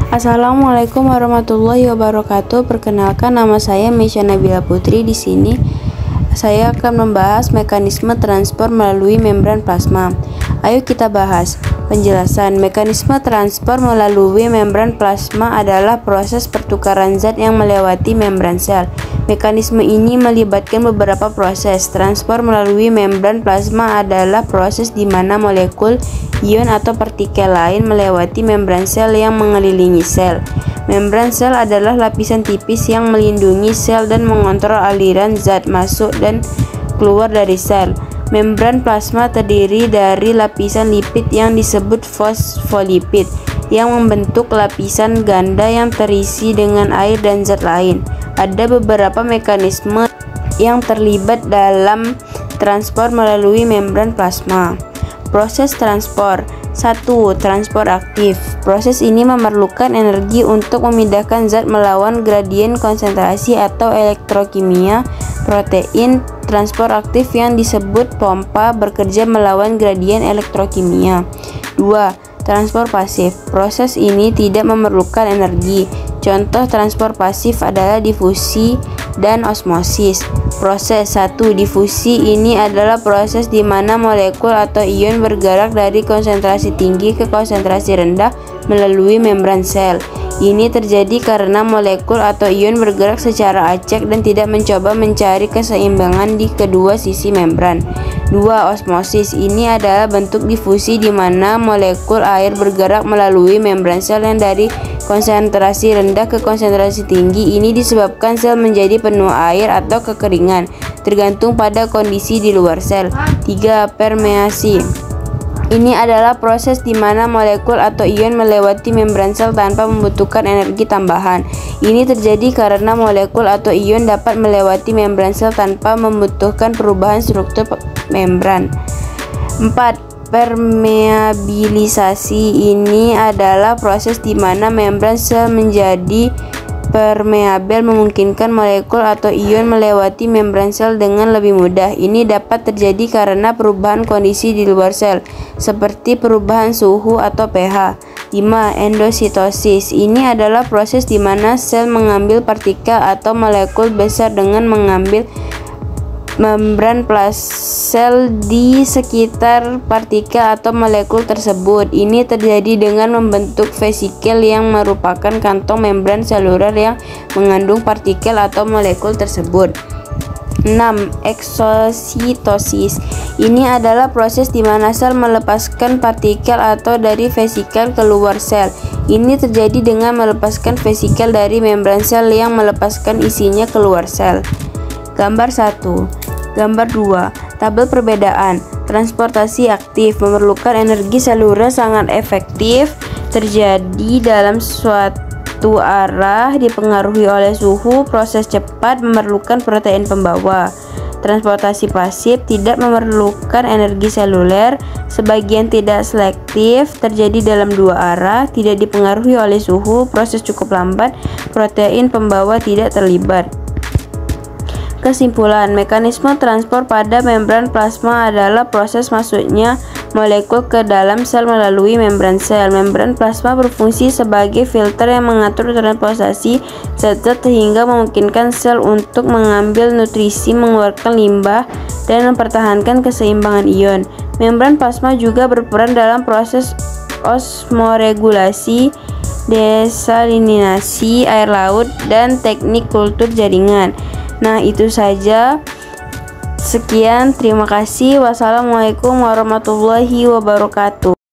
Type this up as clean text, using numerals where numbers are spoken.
Assalamualaikum warahmatullahi wabarakatuh. Perkenalkan, nama saya Meisha Nabila Putri. Di sini saya akan membahas mekanisme transport melalui membran plasma. Ayo kita bahas. Penjelasan. Mekanisme transport melalui membran plasma adalah proses pertukaran zat yang melewati membran sel. Mekanisme ini melibatkan beberapa proses. Transport melalui membran plasma adalah proses di mana molekul, ion atau partikel lain melewati membran sel yang mengelilingi sel. Membran sel adalah lapisan tipis yang melindungi sel dan mengontrol aliran zat masuk dan keluar dari sel. Membran plasma terdiri dari lapisan lipid yang disebut fosfolipid yang membentuk lapisan ganda yang terisi dengan air dan zat lain. Ada beberapa mekanisme yang terlibat dalam transport melalui membran plasma. Proses transport. 1. Transport aktif. Proses ini memerlukan energi untuk memindahkan zat melawan gradien konsentrasi atau elektrokimia. Protein transport aktif yang disebut pompa bekerja melawan gradien elektrokimia. 2. Transport pasif. Proses ini tidak memerlukan energi. Contoh transport pasif adalah difusi dan osmosis. Proses 1. Difusi ini adalah proses di mana molekul atau ion bergerak dari konsentrasi tinggi ke konsentrasi rendah melalui membran sel. Ini terjadi karena molekul atau ion bergerak secara acak dan tidak mencoba mencari keseimbangan di kedua sisi membran. 2. Osmosis. Ini adalah bentuk difusi di mana molekul air bergerak melalui membran sel yang dari konsentrasi rendah ke konsentrasi tinggi. Ini disebabkan sel menjadi penuh air atau kekeringan, tergantung pada kondisi di luar sel. 3. Permeasi. Ini adalah proses di mana molekul atau ion melewati membran sel tanpa membutuhkan energi tambahan. Ini terjadi karena molekul atau ion dapat melewati membran sel tanpa membutuhkan perubahan struktur membran. 4. Permeabilisasi. Ini adalah proses di mana membran sel menjadi permeabel, memungkinkan molekul atau ion melewati membran sel dengan lebih mudah. Ini dapat terjadi karena perubahan kondisi di luar sel, seperti perubahan suhu atau pH. 5. Endositosis. Ini adalah proses di mana sel mengambil partikel atau molekul besar dengan mengambil membran sel di sekitar partikel atau molekul tersebut. Ini terjadi dengan membentuk vesikel yang merupakan kantong membran seluler yang mengandung partikel atau molekul tersebut. 6. Eksositosis. Ini adalah proses di mana sel melepaskan partikel atau dari vesikel keluar sel. Ini terjadi dengan melepaskan vesikel dari membran sel yang melepaskan isinya keluar sel. Gambar 1. Gambar 2. Tabel perbedaan. Transportasi aktif memerlukan energi seluler sangat efektif, terjadi dalam suatu arah, dipengaruhi oleh suhu, proses cepat, memerlukan protein pembawa. Transportasi pasif tidak memerlukan energi seluler, sebagian tidak selektif, terjadi dalam dua arah, tidak dipengaruhi oleh suhu, proses cukup lambat, protein pembawa tidak terlibat. Kesimpulan, mekanisme transport pada membran plasma adalah proses masuknya molekul ke dalam sel melalui membran sel. Membran plasma berfungsi sebagai filter yang mengatur transportasi zat-zat sehingga memungkinkan sel untuk mengambil nutrisi, mengeluarkan limbah, dan mempertahankan keseimbangan ion. Membran plasma juga berperan dalam proses osmoregulasi, desalinasi air laut, dan teknik kultur jaringan. Nah, itu saja. Sekian, terima kasih. Wassalamualaikum warahmatullahi wabarakatuh.